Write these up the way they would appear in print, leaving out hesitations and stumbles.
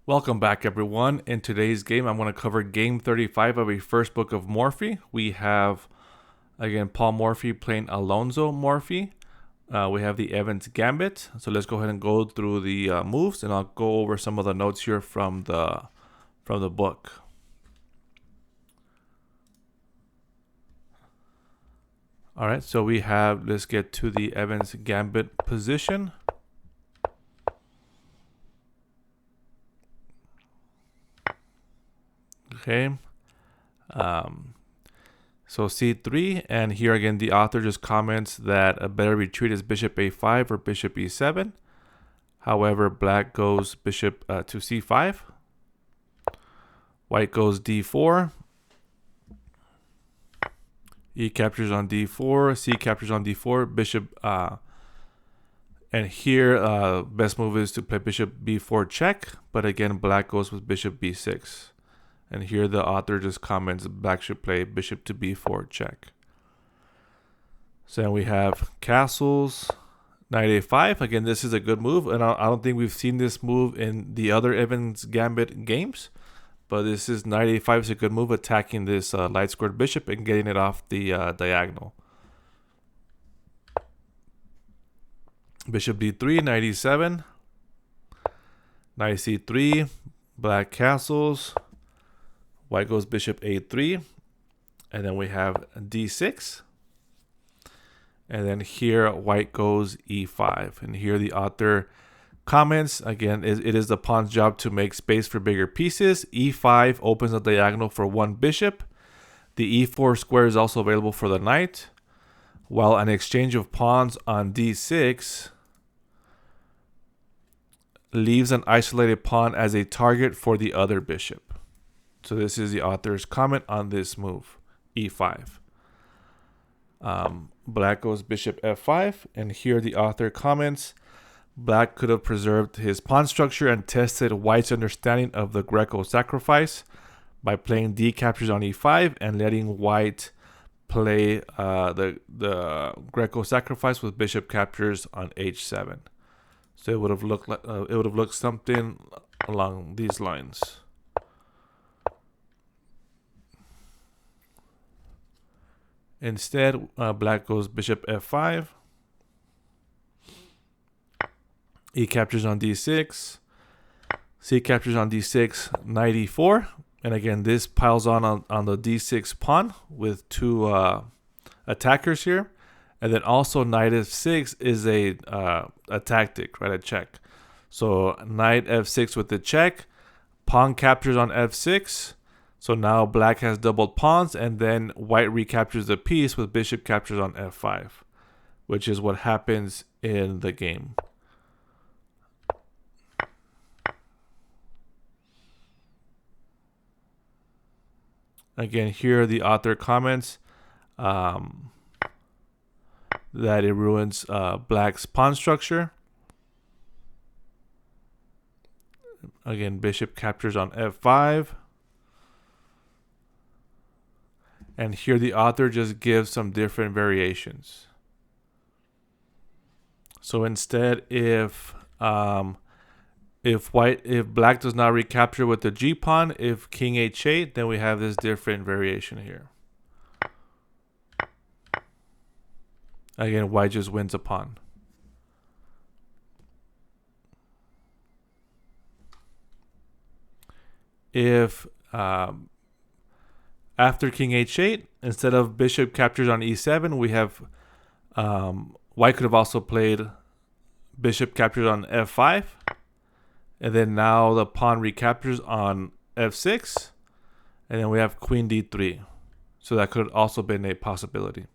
Welcome back, everyone. In today's game, I'm going to cover game 35 of a first book of Morphy. We have, again, Paul Morphy playing Alonzo Morphy. We have the Evans Gambit. So let's go ahead and go through the moves, and I'll go over some of the notes here from the book. All right, so we have, let's get to the Evans Gambit position. Okay. So c3, and here again the author just comments that a better retreat is bishop a5 or bishop e7. However, black goes bishop to c5. White goes d4. E captures on d4. C captures on d4. Bishop, and here best move is to play bishop b4 check. But again, black goes with bishop b6. And here the author just comments black should play bishop to b4 check. So then we have castles, knight a5. Again, this is a good move, and I don't think we've seen this move in the other Evans Gambit games. But this is knight a5 is a good move, attacking this light squared bishop and getting it off the diagonal. Bishop d3, knight e7, knight c3, black castles. White goes bishop a3, and then we have d6. And then here, white goes e5. And here the author comments, again, it is the pawn's job to make space for bigger pieces. e5 opens the diagonal for one bishop. The e4 square is also available for the knight, while an exchange of pawns on d6 leaves an isolated pawn as a target for the other bishop. So this is the author's comment on this move, e5. Black goes bishop f5, and here the author comments, black could have preserved his pawn structure and tested white's understanding of the Greco sacrifice by playing d captures on e5 and letting white play the Greco sacrifice with bishop captures on h7. So it would have looked something along these lines. Instead, black goes bishop f5. E captures on d6. C captures on d6, knight e4. And again, this piles on the d6 pawn with two attackers here. And then also knight f6 is a tactic, right? A check. So knight f6 with the check. Pawn captures on f6. So now black has doubled pawns, and then white recaptures the piece with bishop captures on f5, which is what happens in the game. Again, here the author comments that it ruins black's pawn structure. Again, bishop captures on f5. And here the author just gives some different variations. So instead, if black does not recapture with the G pawn, if king h8, then we have this different variation here. Again, white just wins a pawn. If after king h8, instead of bishop captures on e7, we have white could have also played bishop captures on f5. And then now the pawn recaptures on f6. And then we have queen d3. So that could have also been a possibility.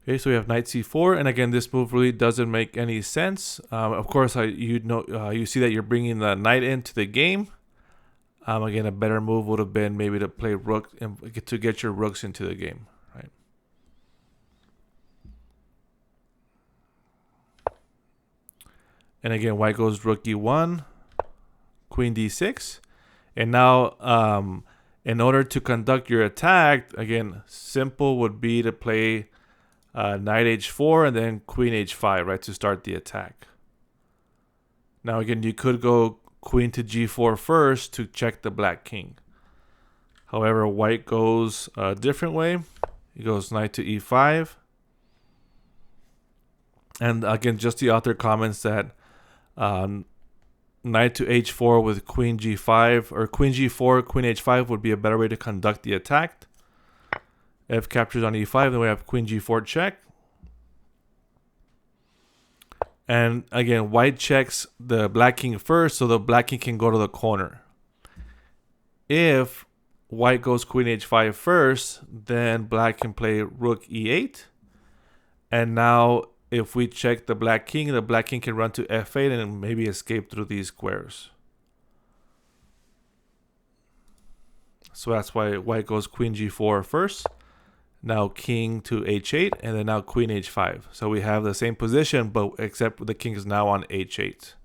Okay, so we have knight c4, and again, this move really doesn't make any sense. Of course, you see that you're bringing the knight into the game. Again, a better move would have been maybe to play rook and to get your rooks into the game, right? And again, white goes rook e1, queen d6, and now in order to conduct your attack, again, simple would be to play knight h4, and then queen h5, right, to start the attack. Now again, you could go queen to g4 first to check the black king. However, white goes a different way. He goes knight to e5. And again, just the author comments that knight to h4 with queen g5, or queen g4, queen h5 would be a better way to conduct the attack. F captures on e5, then we have queen g4 check. And again, white checks the black king first, so the black king can go to the corner. If white goes queen h5 first, then black can play rook e8. And now if we check the black king can run to f8 and maybe escape through these squares. So that's why white goes queen g4 first. Now king to h8, and then now queen h5. So we have the same position, but except the king is now on h8.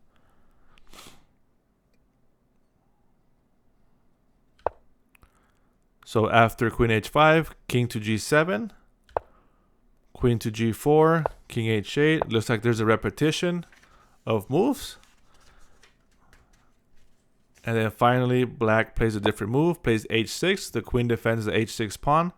So after queen h5, king to g7, queen to g4, king h8. Looks like there's a repetition of moves. And then finally, black plays a different move, plays h6. The queen defends the h6 pawn.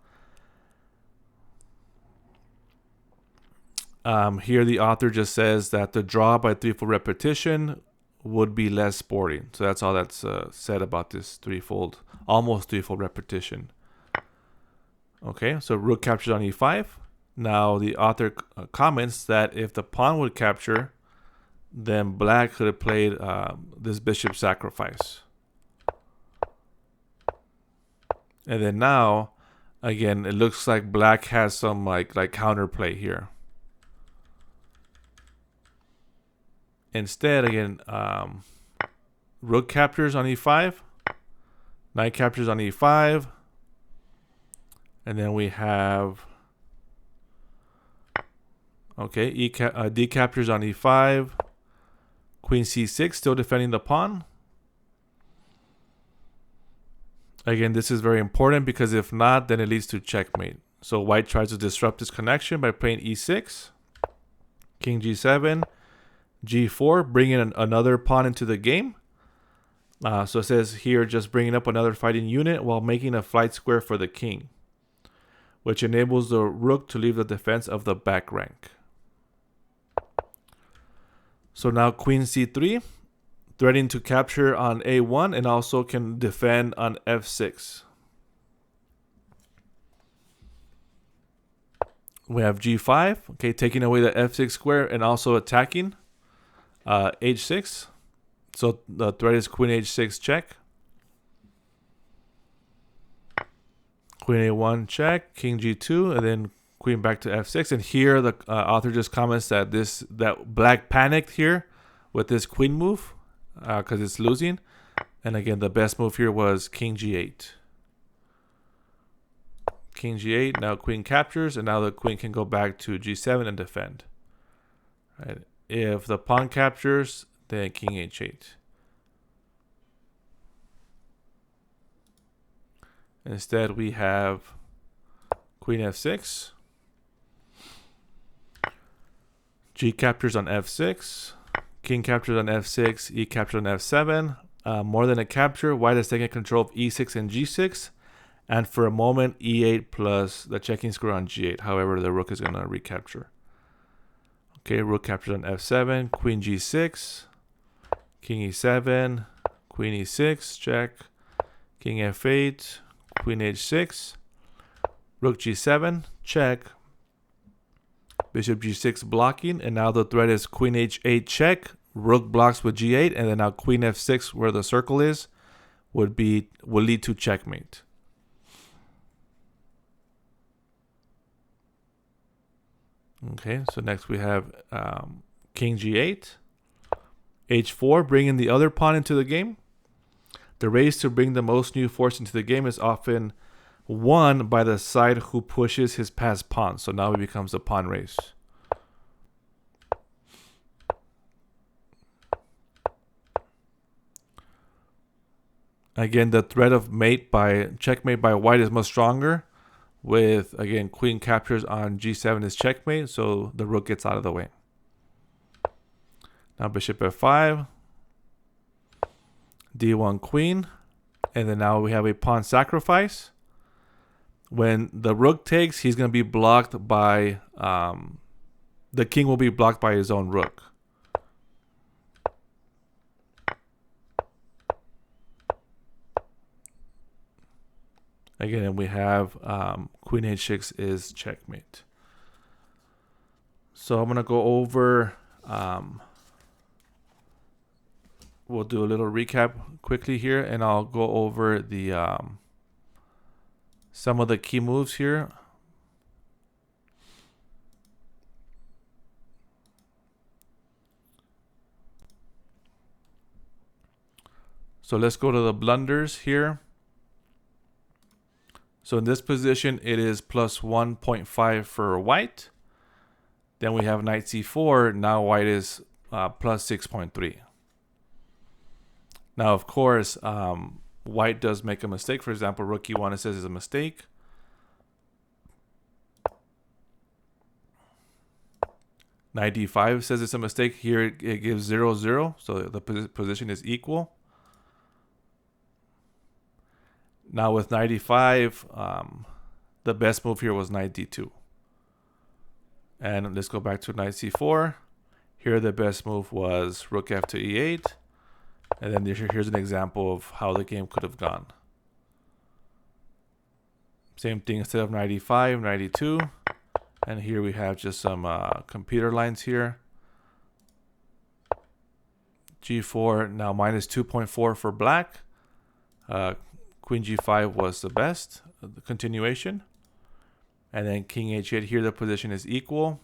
Here the author just says that the draw by threefold repetition would be less sporting. So that's all that's said about this almost threefold repetition. Okay, so rook captures on e5. Now the author comments that if the pawn would capture, then black could have played this bishop sacrifice. And then now, again, it looks like black has some like counterplay here. Instead, again, rook captures on e5, knight captures on e5, and then we have, okay, d captures on e5, queen c6, still defending the pawn. Again, this is very important because if not, then it leads to checkmate. So white tries to disrupt this connection by playing e6, king g7, g4, bringing another pawn into the game. So it says here, just bringing up another fighting unit while making a flight square for the king, which enables the rook to leave the defense of the back rank. So now queen c3, threatening to capture on a1 and also can defend on f6. We have g5, okay, taking away the f6 square and also attacking h6. So the threat is queen h6 check, queen a1 check, king g2, and then queen back to f6. And here the author just comments that that black panicked here with this queen move because it's losing. And again, the best move here was king g8. King g8, now queen captures, and now the queen can go back to g7 and defend. Right. If the pawn captures, then king h8. Instead, we have queen f6. G captures on f6. King captures on f6. E captures on f7. More than a capture, white is taking control of e6 and g6. And for a moment, e8 plus the checking square on g8. However, the rook is going to recapture. Okay, rook captures on f7, queen g6, king e7, queen e6, check, king f8, queen h6, rook g7, check, bishop g6 blocking, and now the threat is queen h8 check, rook blocks with g8, and then now queen f6 where the circle is will lead to checkmate. Okay, so next we have king g8, h4, bringing the other pawn into the game. The race to bring the most new force into the game is often won by the side who pushes his past pawn. So now it becomes a pawn race. Again, the threat of checkmate by white is much stronger with, again, queen captures on g7 is checkmate, so the rook gets out of the way. Now bishop f5, d1 queen, and then now we have a pawn sacrifice. When the rook takes, he's going to be blocked by, the king will be blocked by his own rook. Again, and we have queen h6 is checkmate. So I'm going to go over, we'll do a little recap quickly here, and I'll go over the some of the key moves here. So let's go to the blunders here. So in this position, it is plus 1.5 for white. Then we have knight c4. Now white is plus 6.3. Now, of course, white does make a mistake. For example, rook e1, it says is a mistake. Knight d5 says it's a mistake. Here it gives 0, 0. So the position is equal. Now with knight e5, the best move here was knight d2. And let's go back to knight c4. Here the best move was rook f to e8. And then here's an example of how the game could have gone. Same thing, instead of knight e5, knight e2. And here we have just some computer lines here. g4, now minus 2.4 for black. Queen g5 was the best, the continuation. And then king h8, here the position is equal.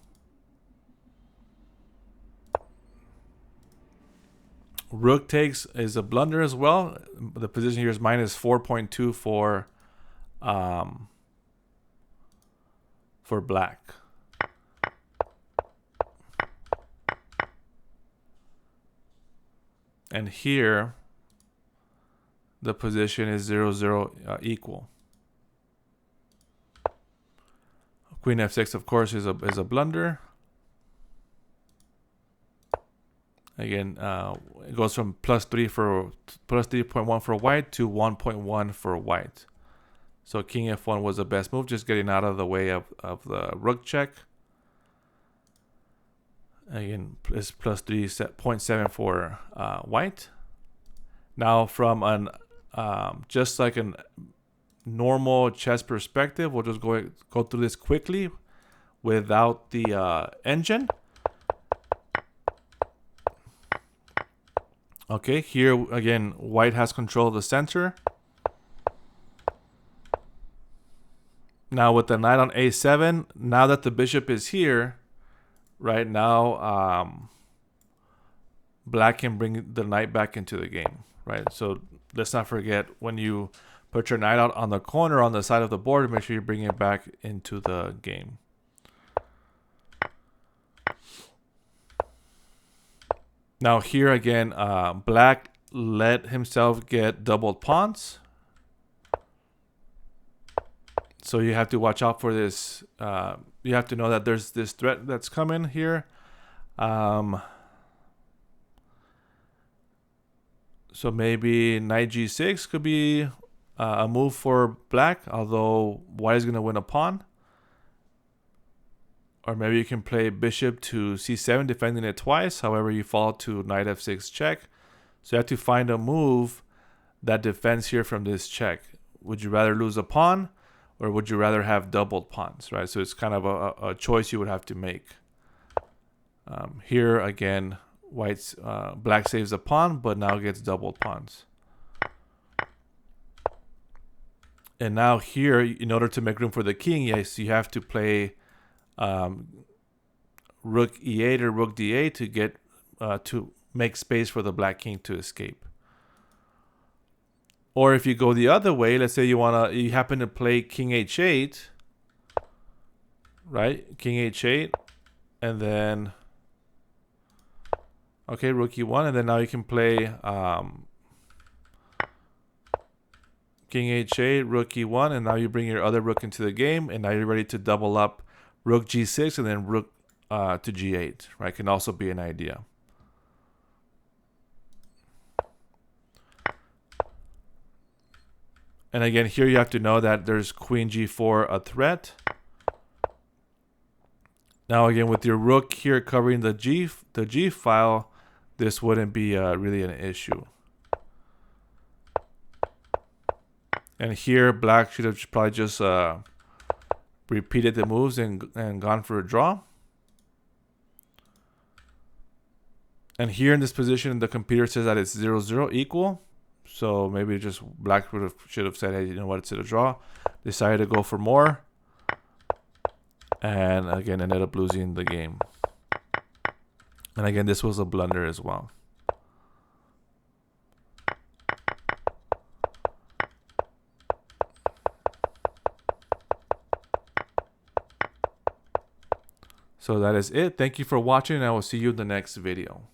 Rook takes is a blunder as well. The position here is minus 4.2 for black. And here the position is 0, 0 equal. Queen f6, of course, is a blunder. Again, it goes from plus 3.1 for white to 1.1 for white. So king f1 was the best move, just getting out of the way of the rook check. Again, it's plus 3.7 for white. Now from an just like a normal chess perspective, we'll just go through this quickly without the engine. Okay, here again, white has control of the center. Now with the knight on a7, now that the bishop is here, right now, black can bring the knight back into the game, right? So let's not forget, when you put your knight out on the corner on the side of the board, make sure you bring it back into the game. Now here again, black let himself get doubled pawns. So you have to watch out for this. You have to know that there's this threat that's coming here. So maybe knight g6 could be a move for black, although white is going to win a pawn. Or maybe you can play bishop to c7, defending it twice. However, you fall to knight f6 check. So you have to find a move that defends here from this check. Would you rather lose a pawn, or would you rather have doubled pawns, right? So it's kind of a choice you would have to make. Here again, black saves a pawn, but now gets doubled pawns. And now here, in order to make room for the king, yes, you have to play rook e8 or rook d8 to get to make space for the black king to escape. Or if you go the other way, let's say you happen to play king h8, right? King h8, and then okay, rook e1, and then now you can play King H8, Rook E1, and now you bring your other rook into the game, and now you're ready to double up Rook G6 and then Rook to G8, right? Can also be an idea. And again, here you have to know that there's Queen G4 a threat. Now again, with your rook here covering the G file, this wouldn't be really an issue. And here, black should have probably just repeated the moves and gone for a draw. And here in this position, the computer says that it's 0-0 equal. So maybe just black should have said, hey, you know what, it's a draw. Decided to go for more. And again, ended up losing the game. And again, this was a blunder as well. So that is it. Thank you for watching, and I will see you in the next video.